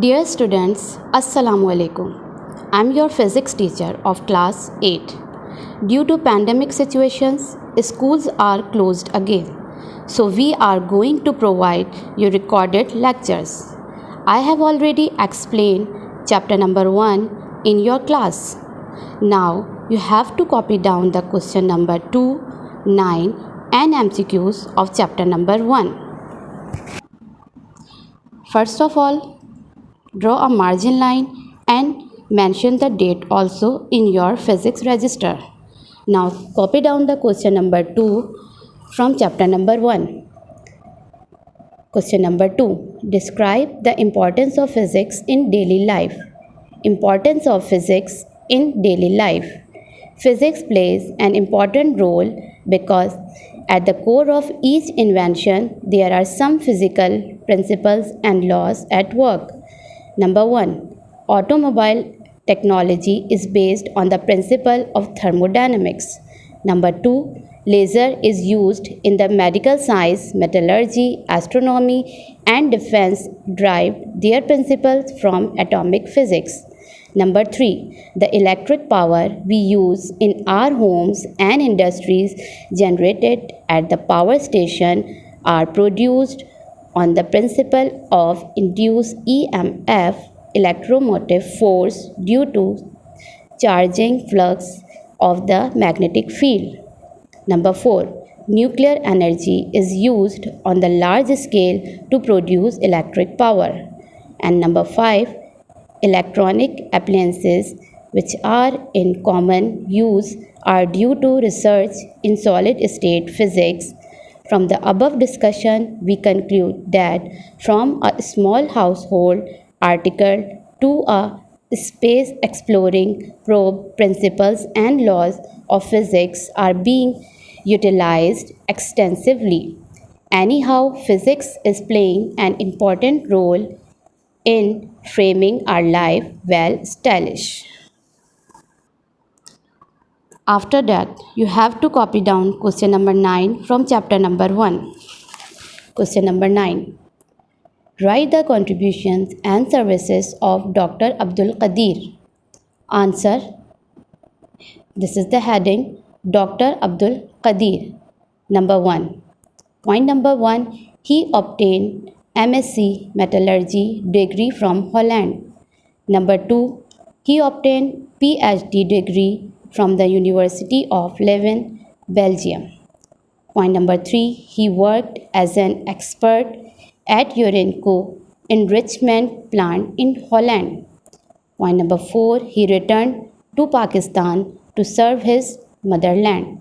Dear students, Assalamu alaikum. I am your physics teacher of class 8. Due to pandemic situations, schools are closed again. So we are going to provide you recorded lectures. I have already explained chapter number 1 in your class. Now you have to copy down the question number 2, 9 and MCQs of chapter number 1. First of all, draw a margin line and mention the date also in your physics register. Now copy down the question number 2 from chapter number 1. Question number 2. Describe the importance of physics in daily life. Importance of physics in daily life. Physics plays an important role because at the core of each invention there are some physical principles and laws at work. Number 1. Automobile technology is based on the principle of thermodynamics. Number 2. Laser is used in the medical science, metallurgy, astronomy, and defense derived their principles from atomic physics. Number 3. The electric power we use in our homes and industries generated at the power station are produced on the principle of induced EMF, electromotive force due to charging flux of the magnetic field. Number 4. Nuclear energy is used on the large scale to produce electric power. And number 5. Electronic appliances which are in common use are due to research in solid state physics. From the above discussion, we conclude that from a small household article to a space exploring probe, principles and laws of physics are being utilized extensively. Anyhow, physics is playing an important role in framing our life well stylish. After that, you have to copy down question number 9 from chapter number 1. Question number 9. Write the contributions and services of Dr. Abdul Qadir. Answer. This is the heading, Dr. Abdul Qadir. Number 1. Point number 1. He obtained MSc Metallurgy degree from Holland. Number 2. He obtained PhD degree from the University of Leuven, Belgium. Point number 3. He worked as an expert at Urenco enrichment plant in Holland. Point number 4. He returned to Pakistan to serve his motherland.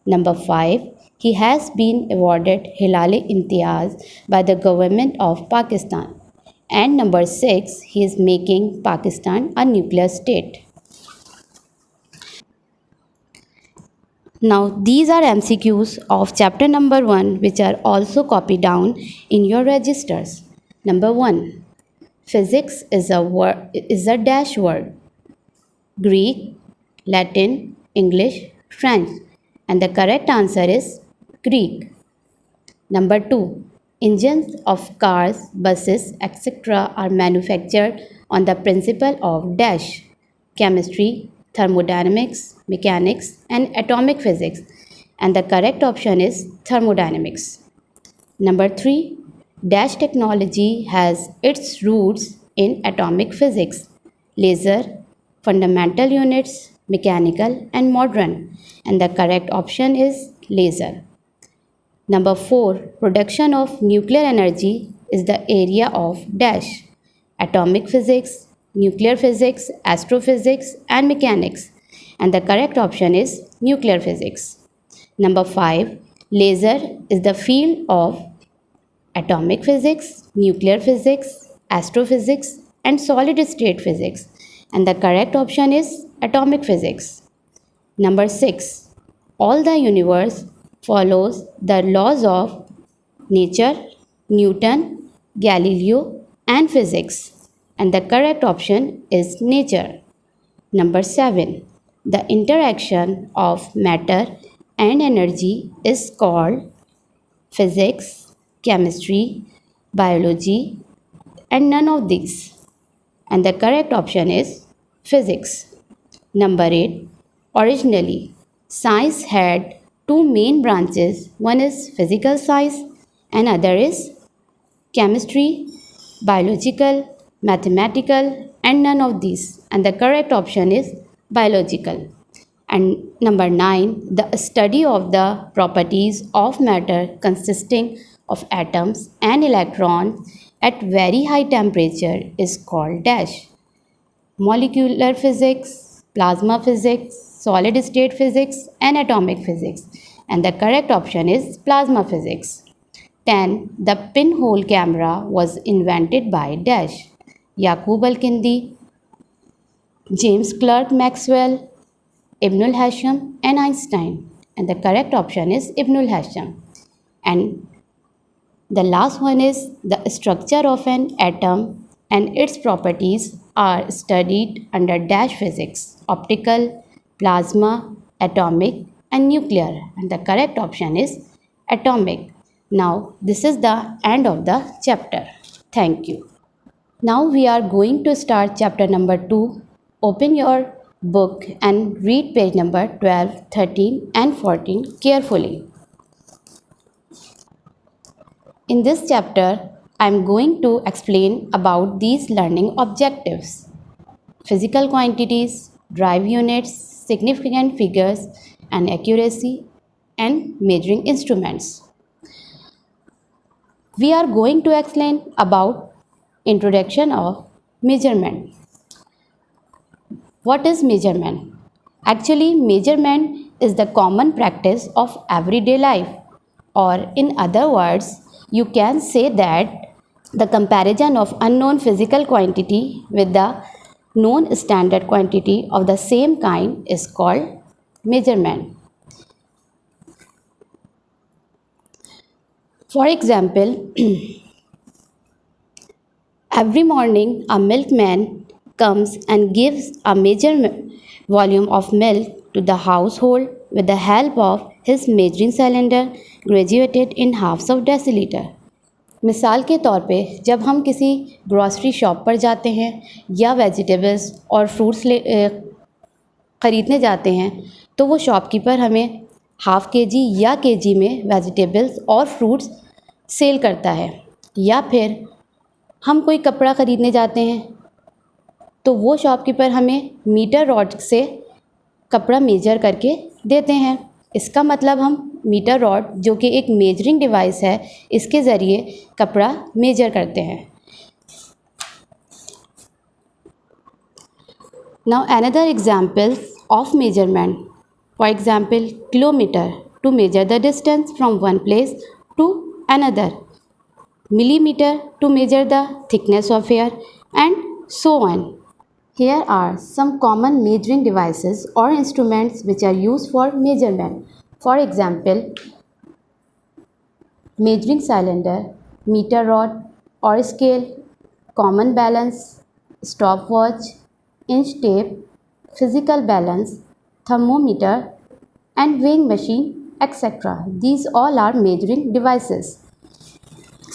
Number 5. He has been awarded Hilal-e-Imtiaz by the government of Pakistan. And number 6. He is making Pakistan a nuclear state. Now these are MCQs of chapter number 1 which are also copied down in your registers. Number 1. Physics is a dash word. Greek, Latin, English, French. And the correct answer is Greek. Number 2. Engines of cars, buses, etc. are manufactured on the principle of dash. Chemistry, thermodynamics, mechanics and atomic physics. And the correct option is thermodynamics. Number 3. Dash technology has its roots in atomic physics, laser, fundamental units, mechanical and modern. And the correct option is laser. Number 4. Production of nuclear energy is the area of dash. Atomic physics, nuclear physics, astrophysics and mechanics. And the correct option is nuclear physics. Number 5. Laser is the field of atomic physics, nuclear physics, astrophysics and solid state physics. And the correct option is atomic physics. Number 6. All the universe follows the laws of nature, Newton, Galileo and physics. And the correct option is nature. Number 7. The interaction of matter and energy is called physics, chemistry, biology and none of these. and the correct option is physics. Number 8. Originally, science had two main branches. One is physical science and other is chemistry, biological, mathematical, and none of these. And the correct option is biological. And number 9, the study of the properties of matter consisting of atoms and electrons at very high temperature is called dash. Molecular physics, plasma physics, solid state physics, and atomic physics. And the correct option is plasma physics. 10. The pinhole camera was invented by dash. Yaqub al-Kindi, James Clerk Maxwell, Ibnul Hashim, and Einstein. And the correct option is Ibnul Hashim. And the last one is the structure of an atom and its properties are studied under dash physics, optical, plasma, atomic, and nuclear. And the correct option is atomic. Now, this is the end of the chapter. Thank you. Now we are going to start chapter number 2. Open your book and read page number 12, 13 and 14 carefully. In this chapter, I am going to explain about these learning objectives: physical quantities, drive units, significant figures, and accuracy and measuring instruments. We are going to explain about introduction of measurement. What is measurement? Actually, measurement is the common practice of everyday life, or in other words, you can say that the comparison of unknown physical quantity with the known standard quantity of the same kind is called measurement. For example, every morning a milkman comes and gives a major volume of milk to the household with the help of his measuring cylinder graduated in halves of deciliter. मिसाल के तौर पे जब हम किसी grocery shop पर जाते हैं या वेजिटेबल्स और फ्रूट्स ख़रीदने जाते हैं तो वो शॉपकीपर हमें हाफ़ के जी या के जी में वेजिटेबल्स और फ्रूट्स सेल करता है। या फिर हम कोई कपड़ा ख़रीदने जाते हैं तो वो शॉपकीपर हमें मीटर रॉड से कपड़ा मेजर करके देते हैं। इसका मतलब हम मीटर रॉड जो कि एक मेजरिंग डिवाइस है इसके ज़रिए कपड़ा मेजर करते हैं। Now another example of measurement, for example kilometre to measure the distance from one place to another, millimeter to measure the thickness of air, and so on. Here are some common measuring devices or instruments which are used for measurement. For example, measuring cylinder, meter rod or scale, common balance, stopwatch, inch tape, physical balance, thermometer, and weighing machine, etc. These all are measuring devices.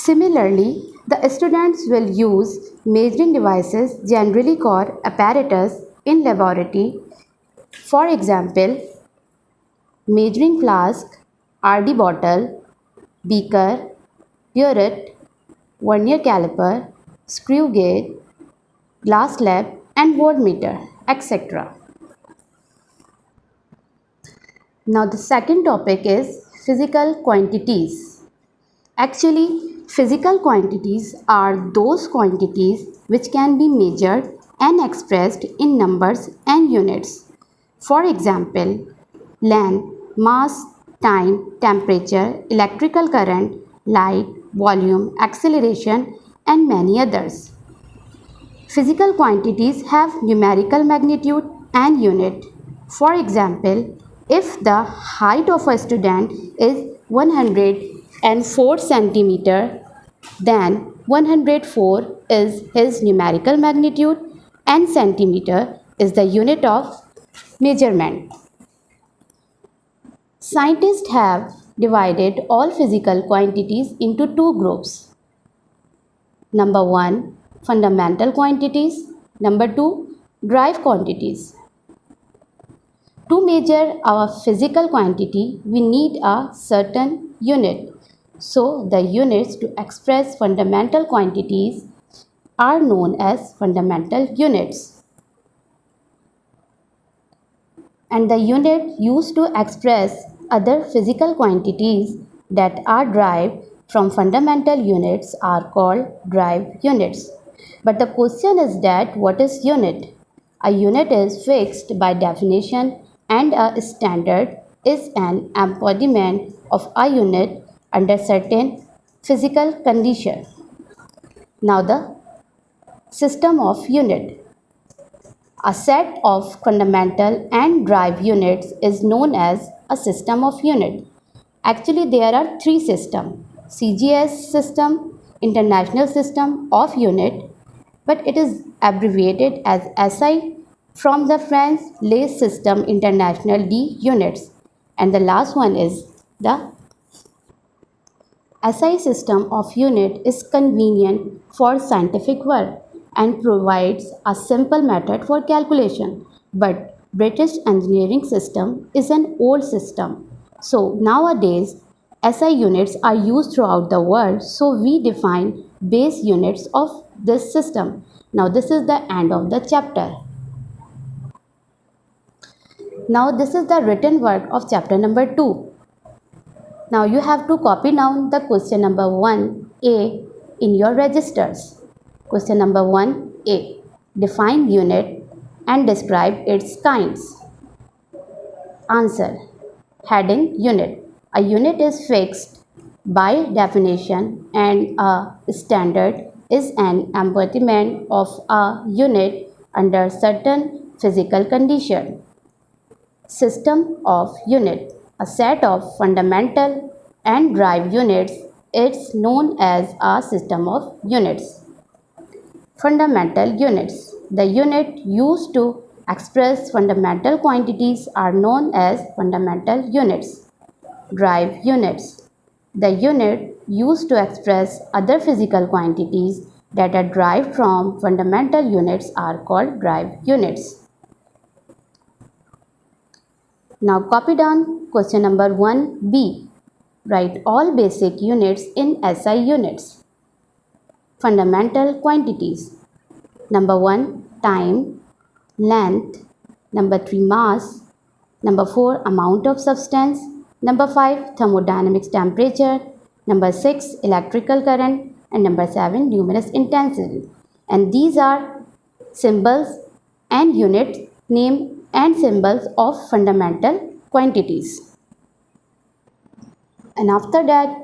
Similarly, the students will use measuring devices generally called apparatus in laboratory. For example, measuring flask, RD bottle, beaker, burette, vernier caliper, screw gauge, glass slab and voltmeter, etc. Now the second topic is physical quantities. Actually, physical quantities are those quantities which can be measured and expressed in numbers and units. For example, length, mass, time, temperature, electrical current, light, volume, acceleration, and many others. Physical quantities have numerical magnitude and unit. For example, if the height of a student is 104 centimeter, then 104 is his numerical magnitude and centimeter is the unit of measurement. Scientists have divided all physical quantities into two groups. Number 1, fundamental quantities, Number 2, drive quantities. To measure our physical quantity, we need a certain unit. So, the units to express fundamental quantities are known as fundamental units. And the unit used to express other physical quantities that are derived from fundamental units are called derived units. But the question is that what is unit? A unit is fixed by definition and a standard is an embodiment of a unit under certain physical condition. Now the system of unit. A set of fundamental and derived units is known as a system of unit. Actually, there are three systems: CGS system, International System of Unit, but it is abbreviated as SI from the French Les Système International d Units. And the last one is the SI system of unit is convenient for scientific work and provides a simple method for calculation. But British engineering system is an old system. So nowadays SI units are used throughout the world, so we define base units of this system. Now this is the end of the chapter. Now this is the written work of chapter number 2. Now you have to copy down the question number 1A in your registers. Question number 1A. Define unit and describe its kinds. Answer. Heading unit. A unit is fixed by definition and a standard is an embodiment of a unit under certain physical condition. System of unit. A set of fundamental and derived units is known as a system of units. Fundamental units. The unit used to express fundamental quantities are known as fundamental units. Derived units. The unit used to express other physical quantities that are derived from fundamental units are called derived units. Now copy down question number 1B. Write all basic units in SI units. Fundamental quantities. Number 1, time, length. Number 3, mass. Number 4, amount of substance. Number 5, thermodynamics temperature. Number 6, electrical current. And number 7, luminous intensity. And these are symbols and unit name and symbols of fundamental quantities. And after that,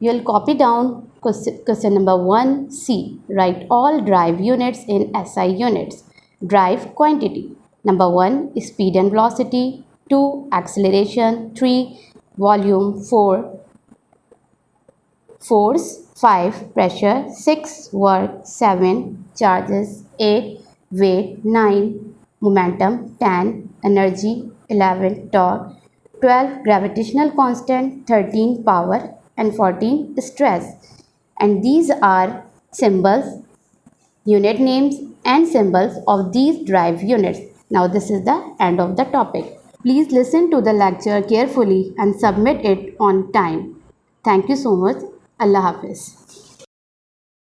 you will copy down question number 1C. Write all derived units in SI units. Derived quantity. Number 1, speed and velocity. 2, acceleration. 3, volume. 4, force. 5, pressure. 6, work. 7, charges. 8, weight. 9, momentum. 10, energy. 11, torque. 12, gravitational constant. 13, power. And 14, stress. And these are symbols, unit names and symbols of these derived units. Now this is the end of the topic. Please listen to the lecture carefully and submit it on time. Thank you so much. Allah Hafiz.